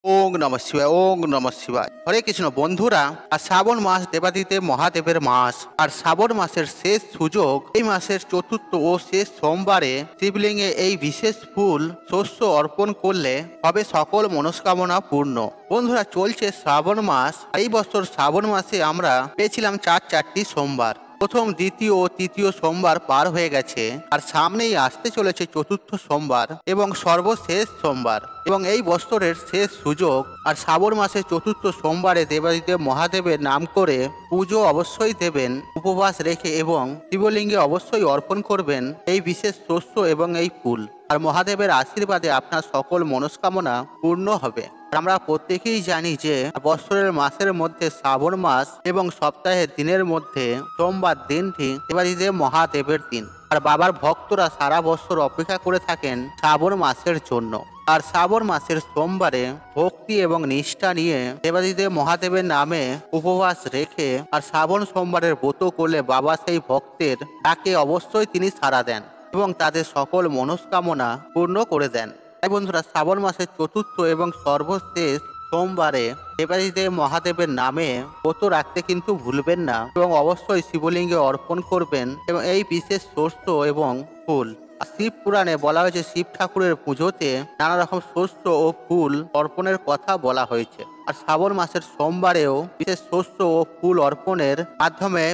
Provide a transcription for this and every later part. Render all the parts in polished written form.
ওং নমঃ শিবায়, ওং নমঃ শিবায়। হরে কৃষ্ণ বন্ধুরা, আর শ্রাবণ মাস দেবাদিদেব মহাদেবের মাস। আর শ্রাবণ মাসের শেষ সুযোগ এই মাসের চতুর্থ ও শেষ সোমবারে শিবলিঙ্গে এই বিশেষ ফুল শস্য অর্পণ করলে হবে সকল মনস্কামনা পূর্ণ। বন্ধুরা, চলছে শ্রাবণ মাস। এই বছর শ্রাবণ মাসে আমরা পেয়েছিলাম চারটি সোমবার। প্রথম, দ্বিতীয় ও তৃতীয় সোমবার পার হয়ে গেছে, আর সামনেই আসতে চলেছে চতুর্থ সোমবার এবং সর্বশেষ সোমবার এবং এই বছরের শেষ সুযোগ। আর শ্রাবণ মাসের চতুর্থ সোমবারে দেবাদিদেব মহাদেবের নাম করে পুজো অবশ্যই দেবেন, উপবাস রেখে, এবং শিবলিঙ্গে অবশ্যই অর্পণ করবেন এই বিশেষ শস্য এবং এই ফুল। আর মহাদেবের আশীর্বাদে আপনার সকল মনস্কামনা পূর্ণ হবে। আমরা প্রত্যেকেই জানি যে বৎসরের মাসের মধ্যে শ্রাবণ মাস এবং সপ্তাহের দিনের মধ্যে সোমবার দিনটি দেবাদিদেব মহাদেবের দিন। আর বাবার ভক্তরা সারা বছর অপেক্ষা করে থাকেন শ্রাবণ মাসের জন্য। আর শ্রাবণ মাসের সোমবারে ভক্তি এবং নিষ্ঠা নিয়ে দেবাদিদেব মহাদেবের নামে উপবাস রেখে আর শ্রাবণ সোমবারের ব্রত করলে বাবা সেই ভক্তের তাকে অবশ্যই তিনি সাড়া দেন এবং তাদের সকল মনস্কামনা পূর্ণ করে দেন। তাই বন্ধুরা, শ্রাবণ মাসের চতুর্থ এবং সর্বশেষ সোমবারে দেবাদিদেব মহাদেবের নামে ব্রত রাখতে কিন্তু ভুলবেন না এবং অবশ্যই শিবলিঙ্গে অর্পণ করবেন এবং এই বিশেষ শস্য এবং ফুল। শিব পুরাণে বলা হয়েছে শিব ঠাকুরের পুজোতে নানা রকম শস্য ও ফুল অর্পণের কথা বলা হয়েছে। আর শ্রাবণ মাসের সোমবারেও বিশেষ শস্য ও ফুল অর্পণের মাধ্যমে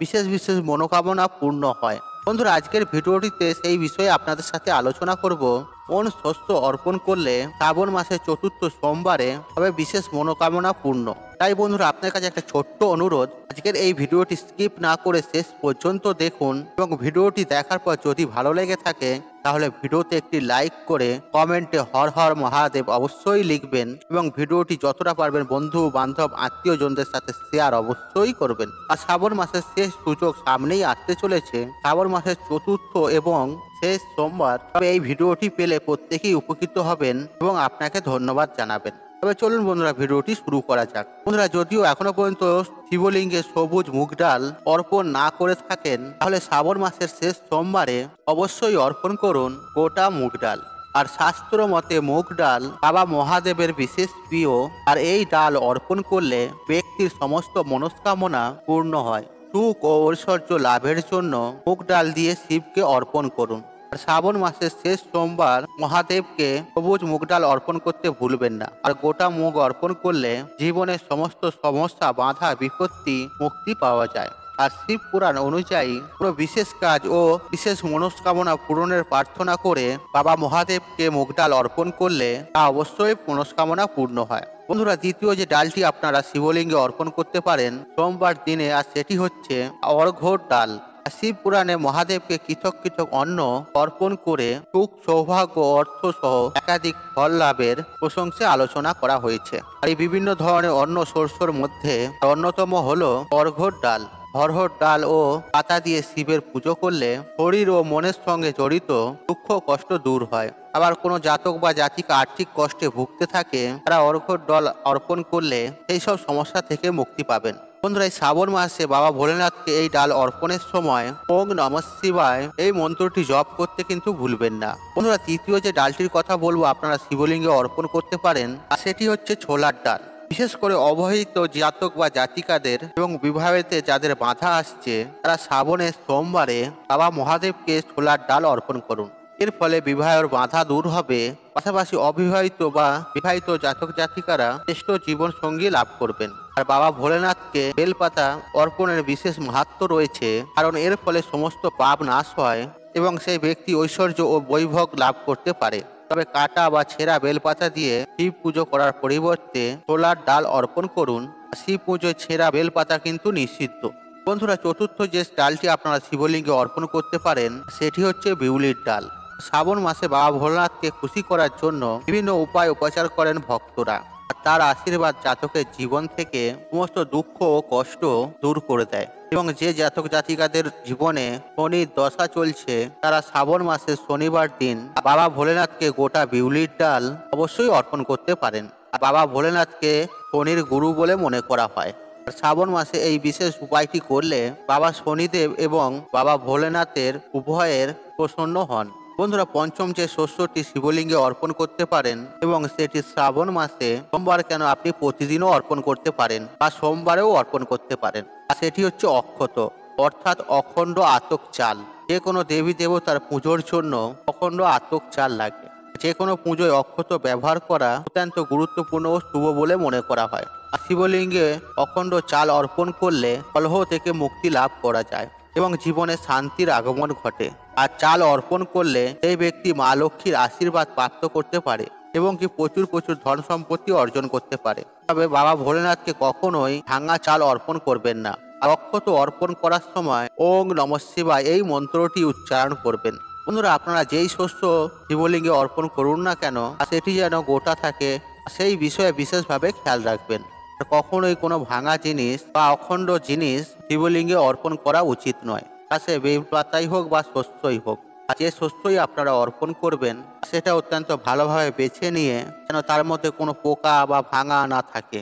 বিশেষ বিশেষ মনোকামনা পূর্ণ হয়। বন্ধুরা, আজকের ভিডিওটিতে সেই বিষয়ে আপনাদের সাথে আলোচনা করব কোন শস্য অর্পণ করলে শ্রাবণ মাসের চতুর্থ সোমবারে হবে বিশেষ মনোকামনা পূর্ণ। তাই বন্ধুরা, আপনার কাছে একটা ছোট্ট অনুরোধ, আজকের এই ভিডিওটি স্কিপ না করে শেষ পর্যন্ত দেখুন এবং ভিডিওটি দেখার পর যদি ভালো লেগে থাকে তাহলে ভিডিওতে একটি লাইক করে কমেন্টে হর হর মহাদেব অবশ্যই লিখবেন এবং ভিডিওটি যতটা পারবেন বন্ধু বান্ধব আত্মীয়জনদের সাথে শেয়ার অবশ্যই করবেন। আর শ্রাবণ মাসের শেষ সুযোগ সামনেই আসতে চলেছে, শ্রাবণ মাসের চতুর্থ এবং শেষ সোমবার। তবে এই ভিডিওটি পেলে প্রত্যেকেই উপকৃত হবেন এবং আপনাকে ধন্যবাদ জানাবেন। তবে চলুন বন্ধুরা, ভিডিওটি শুরু করা যাক। বন্ধুরা, যদিও এখনো পর্যন্ত শিবলিঙ্গে সবুজ মুগ ডাল অর্পণ না করে থাকেন তাহলে শ্রাবণ মাসের শেষ সোমবারে অবশ্যই অর্পণ করুন গোটা মুগ ডাল। আর শাস্ত্র মতে মুগ ডাল বাবা মহাদেবের বিশেষ প্রিয়, আর এই ডাল অর্পণ করলে ব্যক্তির সমস্ত মনস্কামনা পূর্ণ হয়। সুখ ও ঐশ্বর্য লাভের জন্য মুগ ডাল দিয়ে শিবকে অর্পণ করুন। আর শ্রাবণ মাসের শেষ সোমবার মহাদেবকে সবুজ মুগ ডাল অর্পণ করতে ভুলবেন না। আর গোটা মুগ অর্পণ করলে জীবনের সমস্ত সমস্যা, বাধা, বিপত্তি মুক্তি পাওয়া যায়। আর শিব পুরাণ অনুযায়ী কোনো বিশেষ কাজ ও বিশেষ মনস্কামনা পূরণের প্রার্থনা করে বাবা মহাদেবকে মুগ ডাল অর্পণ করলে তা অবশ্যই মনস্কামনা পূর্ণ হয়। বন্ধুরা, দ্বিতীয় যে ডালটি আপনারা শিবলিঙ্গে অর্পণ করতে পারেন সোমবার দিনে, আর সেটি হচ্ছে অর্ঘ্যর ডাল। শিব পুরাণে মহাদেবকে পৃথক পৃথক অন্ন অর্পণ করে সুখ, সৌভাগ্য, অর্থ সহ একাধিক ফল লাভের প্রশংসা আলোচনা করা হয়েছে। আর এই বিভিন্ন ধরনের অন্ন শস্যর মধ্যে অন্যতম হলো অর্ঘ্যর ডাল। অর্ঘ্যর ডাল ও পাতা দিয়ে শিবের পুজো করলে শরীর ও মনের সঙ্গে জড়িত দুঃখ কষ্ট দূর হয়। আবার কোনো জাতক বা জাতিকা আর্থিক কষ্টে ভুগতে থাকে, তারা অর্ঘ্যর ডাল অর্পণ করলে সেই সব সমস্যা থেকে মুক্তি পাবেন। বন্ধুরা, এই শ্রাবণ মাসে বাবা ভোলেনাথকে এই ডাল অর্পণের সময় ওং নমঃ শিবায় এই মন্ত্রটি জপ করতে কিন্তু ভুলবেন না। বন্ধুরা, তৃতীয় যে ডালটির কথা বলবো আপনারা শিবলিঙ্গে অর্পণ করতে পারেন, আর সেটি হচ্ছে ছোলার ডাল। বিশেষ করে অবহেলিত জাতক বা জাতিকাদের এবং বিবাহেতে যাদের বাধা আসছে, তারা শ্রাবণের সোমবারে বাবা মহাদেবকে ছোলার ডাল অর্পণ করুন। এর ফলে বিবাহের বাধা দূর হবে, পাশাপাশি অবিবাহিত বা বিবাহিত জাতক জাতিকারা শ্রেষ্ঠ জীবন সঙ্গী লাভ করবেন। আর বাবা ভোলেনাথকে বেলপাতা অর্পণের বিশেষ মাহাত্ম্য রয়েছে, কারণ এর ফলে সমস্ত পাপ নাশ হয় এবং সেই ব্যক্তি ঐশ্বর্য ও বৈভব লাভ করতে পারে। তবে কাটা বা ছেঁড়া বেলপাতা দিয়ে শিব পুজো করার পরিবর্তে ছোলার ডাল অর্পণ করুন। শিব পুজোয় ছেঁড়া বেলপাতা কিন্তু নিষিদ্ধ। বন্ধুরা, চতুর্থ যে ডালটি আপনারা শিবলিঙ্গে অর্পণ করতে পারেন সেটি হচ্ছে বিউলির ডাল। শ্রাবণ মাসে বাবা ভোলেনাথকে খুশি করার জন্য বিভিন্ন উপায় উপচার করেন ভক্তরা। তার আশীর্বাদ জাতকের জীবন থেকে সমস্ত দুঃখ ও কষ্ট দূর করে দেয় এবং যে জাতক জাতিকাদের জীবনে শনির দশা চলছে, তারা শ্রাবণ মাসের শনিবার দিন বাবা ভোলেনাথকে গোটা বিউলির ডাল অবশ্যই অর্পণ করতে পারেন। বাবা ভোলেনাথকে শনির গুরু বলে মনে করা হয়। শ্রাবণ মাসে এই বিশেষ উপায়টি করলে বাবা শনিদেব এবং বাবা ভোলেনাথের উভয়ের প্রসন্ন হন বন্ধুরা, পঞ্চম যে শস্যটি শিবলিঙ্গে অর্পণ করতে পারেন এবং সেটি শ্রাবণ মাসে সোমবার কেন, আপনি প্রতিদিনও অর্পণ করতে পারেন বা সোমবারেও অর্পণ করতে পারেন। আর সেটি হচ্ছে অক্ষত, অর্থাৎ অখণ্ড আতক চাল। যে কোনো দেবী দেবতার পুজোর জন্য অখণ্ড আতক চাল লাগে। যে কোনো পুজোয় অক্ষত ব্যবহার করা অত্যন্ত গুরুত্বপূর্ণ ও শুভ বলে মনে করা হয়। আর শিবলিঙ্গে অখণ্ড চাল অর্পণ করলে কলহ থেকে মুক্তি লাভ করা যায় এবং জীবনে শান্তির আগমন ঘটে। আর চাল অর্পণ করলে সেই ব্যক্তি মা লক্ষ্মীর আশীর্বাদ প্রাপ্ত করতে পারে এবং কি প্রচুর প্রচুর ধন সম্পত্তি অর্জন করতে পারে। তবে বাবা ভোলেনাথকে কখনোই ভাঙা চাল অর্পণ করবেন না। আর অক্ষত অর্পণ করার সময় ওং নমঃ শিবায় এই মন্ত্রটি উচ্চারণ করবেন। বন্ধুরা, আপনারা যেই শস্য শিবলিঙ্গে অর্পণ করুন না কেন, সেটি যেন গোটা থাকে সেই বিষয়ে বিশেষভাবে খেয়াল রাখবেন। আর কখনোই কোনো ভাঙা জিনিস বা অখণ্ড জিনিস শিবলিঙ্গে অর্পণ করা উচিত নয়। তা সে বেলপাতাই হোক বা শস্যই হোক। আর যে শস্যই আপনারা অর্পণ করবেন সেটা অত্যন্ত ভালোভাবে বেছে নিয়ে যেন তার মধ্যে কোনো পোকা বা ভাঙা না থাকে।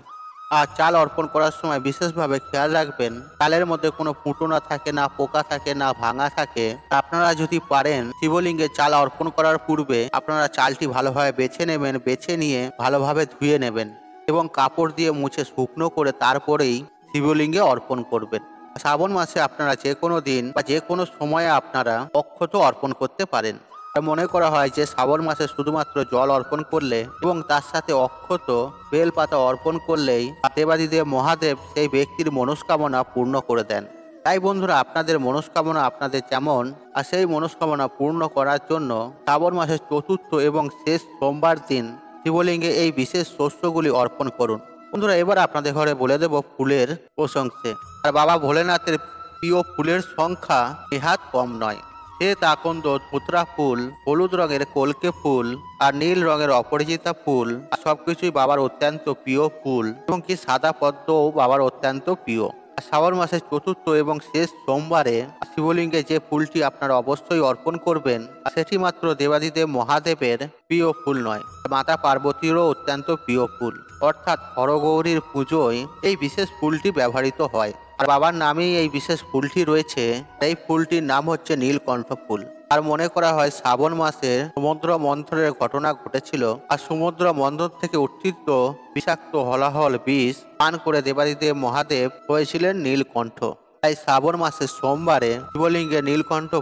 আর চাল অর্পণ করার সময় বিশেষভাবে খেয়াল রাখবেন চালের মধ্যে কোনো ফুটো না থাকে, না পোকা থাকে, না ভাঙা থাকে। আপনারা যদি পারেন শিবলিঙ্গে চাল অর্পণ করার পূর্বে আপনারা চালটি ভালোভাবে বেছে নেবেন, বেছে নিয়ে ভালোভাবে ধুয়ে নেবেন এবং কাপড় দিয়ে মুছে শুকনো করে তারপরেই শিবলিঙ্গে অর্পণ করবেন। শ্রাবণ মাসে আপনারা যে কোনো দিন বা যে কোনো সময়ে আপনারা অক্ষত অর্পণ করতে পারেন। মনে করা হয় যে শ্রাবণ মাসে শুধুমাত্র জল অর্পণ করলে এবং তার সাথে অক্ষত বেলপাতা অর্পণ করলেই দেবাদিদেব মহাদেব সেই ব্যক্তির মনস্কামনা পূর্ণ করে দেন। তাই বন্ধুরা, আপনাদের মনস্কামনা আপনাদের যেমন, আর সেই মনস্কামনা পূর্ণ করার জন্য শ্রাবণ মাসের চতুর্থ এবং শেষ সোমবার দিন শিবলিঙ্গে এই বিশেষ শস্যগুলি অর্পণ করুন। বন্ধুরা, এবার আপনাদের ঘরে বলে দেব ফুলের প্রশংসে। আর বাবা ভোলেনাথের প্রিয় ফুলের সংখ্যা নেহাত কম নয়। শ্বেত আকন্দ, ধুতরা ফুল, হলুদ রঙের কলকে ফুল আর নীল রঙের অপরাজিতা ফুল সবকিছুই বাবার অত্যন্ত প্রিয় ফুল এবং কি সাদা পদ্মও বাবার অত্যন্ত প্রিয়। শ্রাবণ মাসের চতুর্থ এবং শেষ সোমবারে শিবলিঙ্গে যে ফুলটি আপনারা অবশ্যই অর্পণ করবেন সেটি মাত্র দেবাদিদেব মহাদেবের প্রিয় ফুল নয়, মাতা পার্বতীরও অত্যন্ত প্রিয় ফুল, অর্থাৎ হরগৌরীর পুজোয় এই বিশেষ ফুলটি ব্যবহৃত হয়। আর বাবার নামেই এই বিশেষ ফুলটি রয়েছে। এই ফুলটির নাম হচ্ছে নীলকণ্ঠ ফুল। আর মনে করা হয় শ্রাবণ মাসে সমুদ্র মন্থনের ঘটনা ঘটেছিল আর সমুদ্র মন্থন থেকে উত্থিত বিষাক্ত হলাহল বিষ পান করে দেবাদিদেব মহাদেব হয়েছিলেন নীলকণ্ঠ। তাই শ্রাবণ মাসের সোমবারে শিবলিঙ্গে নীলকণ্ঠ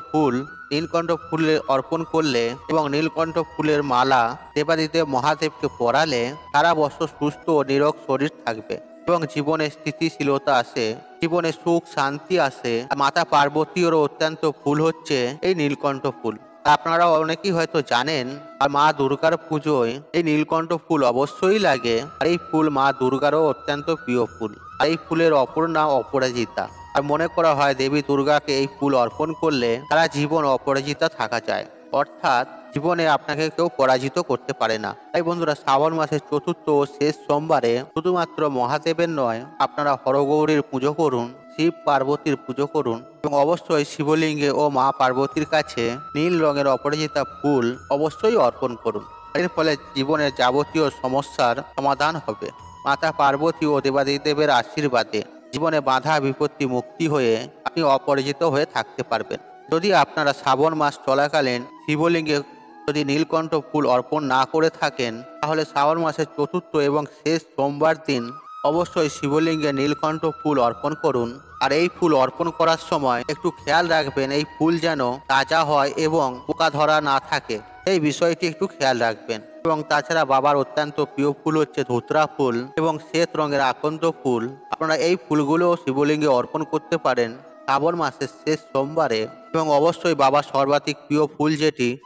ফুলে অর্পণ করলে এবং নীলকণ্ঠ ফুলের মালা দেবাদিদেব মহাদেবকে পরালে সারা বছর সুস্থ ও নিরোগ শরীর থাকবে এবং জীবনে স্থিতিশীলতা আসে, জীবনে সুখ শান্তি আসে। মাতা পার্বতীরও অত্যন্ত ফুল হচ্ছে এই নীলকণ্ঠ ফুল। আপনারা অনেকেই হয়তো জানেন, আর মা দুর্গার পুজোয় এই নীলকণ্ঠ ফুল অবশ্যই লাগে। আর এই ফুল মা দুর্গারও অত্যন্ত প্রিয় ফুল। আর এই ফুলের অপর নাম অপরাজিতা। আর মনে করা হয় দেবী দুর্গাকে এই ফুল অর্পণ করলে তারা জীবন অপরাজিতা থাকা যায়, অর্থাৎ জীবনে আপনাকে কেউ পরাজিত করতে পারে না। তাই বন্ধুরা, শ্রাবণ মাসের চতুর্থ ও শেষ সোমবারে শুধুমাত্র মহাদেবের নয়, আপনারা হরগৌরীর পুজো করুন, শিব পার্বতীর পুজো করুন এবং অবশ্যই শিবলিঙ্গে ও মা পার্বতীর কাছে নীল রঙের অপরাজিতা ফুল অবশ্যই অর্পণ করুন। এর ফলে জীবনের যাবতীয় সমস্যার সমাধান হবে। মাতা পার্বতী ও দেবাদিদেবের আশীর্বাদে জীবনে বাধা বিপত্তি মুক্তি হয়ে আপনি অপরাজিত হয়ে থাকতে পারবেন। যদি আপনারা শ্রাবণ মাস চলাকালীন শিবলিঙ্গে যদি নীলকণ্ঠ ফুল অর্পণ না করে থাকেন, তাহলে শ্রাবণ মাসের চতুর্থ এবং শেষ সোমবার দিন অবশ্যই শিবলিঙ্গে নীলকণ্ঠ ফুল অর্পণ করুন। আর এই ফুল অর্পণ করার সময় একটু খেয়াল রাখবেন এই ফুল যেন তাজা হয় এবং পোকা ধরা না থাকে, এই বিষয়টি একটু খেয়াল রাখবেন। এবং তাছাড়া বাবার অত্যন্ত প্রিয় ফুল হচ্ছে ধুতরা ফুল এবং শ্বেত রঙের আকন্দ ফুল। আপনারা এই ফুলগুলো শিবলিঙ্গে অর্পণ করতে পারেন শ্রাবণ মাসের শেষ সোমবারে। এবং অবশ্যই বাবার সর্বাধিক প্রিয় ফুল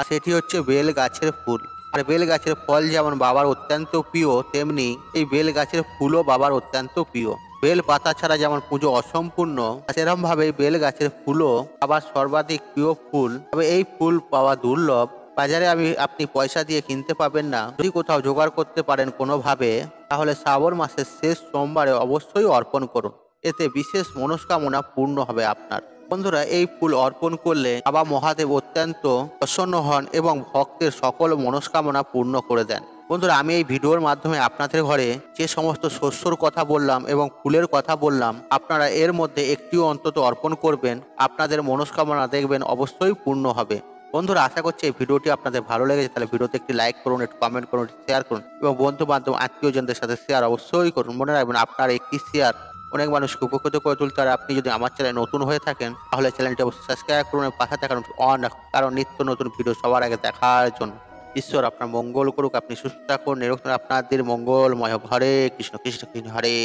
সেটি হচ্ছে বেল গাছের ফুল। আর বেল গাছের ফল যেমন বাবার অত্যন্ত প্রিয়, তেমনি এই বেল গাছের ফুলও বাবার অত্যন্ত প্রিয়। বেল পাতা ছাড়া যেমন পুজো অসম্পূর্ণ, সেরকম ভাবে বেল গাছের ফুলও বাবার সর্বাধিক প্রিয় ফুল। তবে এই ফুল পাওয়া দুর্লভ, বাজারে আপনি পয়সা দিয়ে কিনতে পাবেন না। যদি কোথাও জোগাড় করতে পারেন কোনোভাবে, তাহলে শ্রাবণ মাসের শেষ সোমবারে অবশ্যই অর্পণ করুন, এতে বিশেষ মনস্কামনা পূর্ণ হবে আপনার। বন্ধুরা, এই ফুল অর্পণ করলে বাবা মহাদেব অত্যন্ত প্রসন্ন হন এবং ভক্তের সকল মনস্কামনা পূর্ণ করে দেন। বন্ধুরা, আমি এই ভিডিওর মাধ্যমে আপনাদের ঘরে যে সমস্ত শস্যর কথা বললাম এবং ফুলের কথা বললাম, আপনারা এর মধ্যে একটিও অন্তত অর্পণ করবেন, আপনাদের মনস্কামনা দেখবেন অবশ্যই পূর্ণ হবে। বন্ধুরা, আশা করছি এই ভিডিওটি আপনাদের ভালো লেগেছে। তাহলে ভিডিওতে একটি লাইক করুন, একটু কমেন্ট করুন, শেয়ার করুন এবং বন্ধু বান্ধব আত্মীয়জনদের সাথে শেয়ার অবশ্যই করুন। মনে রাখবেন, আপনার একটি শেয়ার অনেক মানুষকে উপকৃত করে তুলতে। আর আপনি যদি আমার চ্যানেলে নতুন হয়ে থাকেন তাহলে চ্যানেলটি অবশ্যই সাবস্ক্রাইব করুন এবং পাশে থাকা অন রাখুন, কারণ নিত্য নতুন ভিডিও সবার আগে দেখার জন্য। ঈশ্বর আপনার মঙ্গল করুক, আপনি সুস্থ থাকুন, নিরোগ থাকুন, আপনাদের মঙ্গলময় হোক। হরে কৃষ্ণ কৃষ্ণ কৃষ্ণ হরে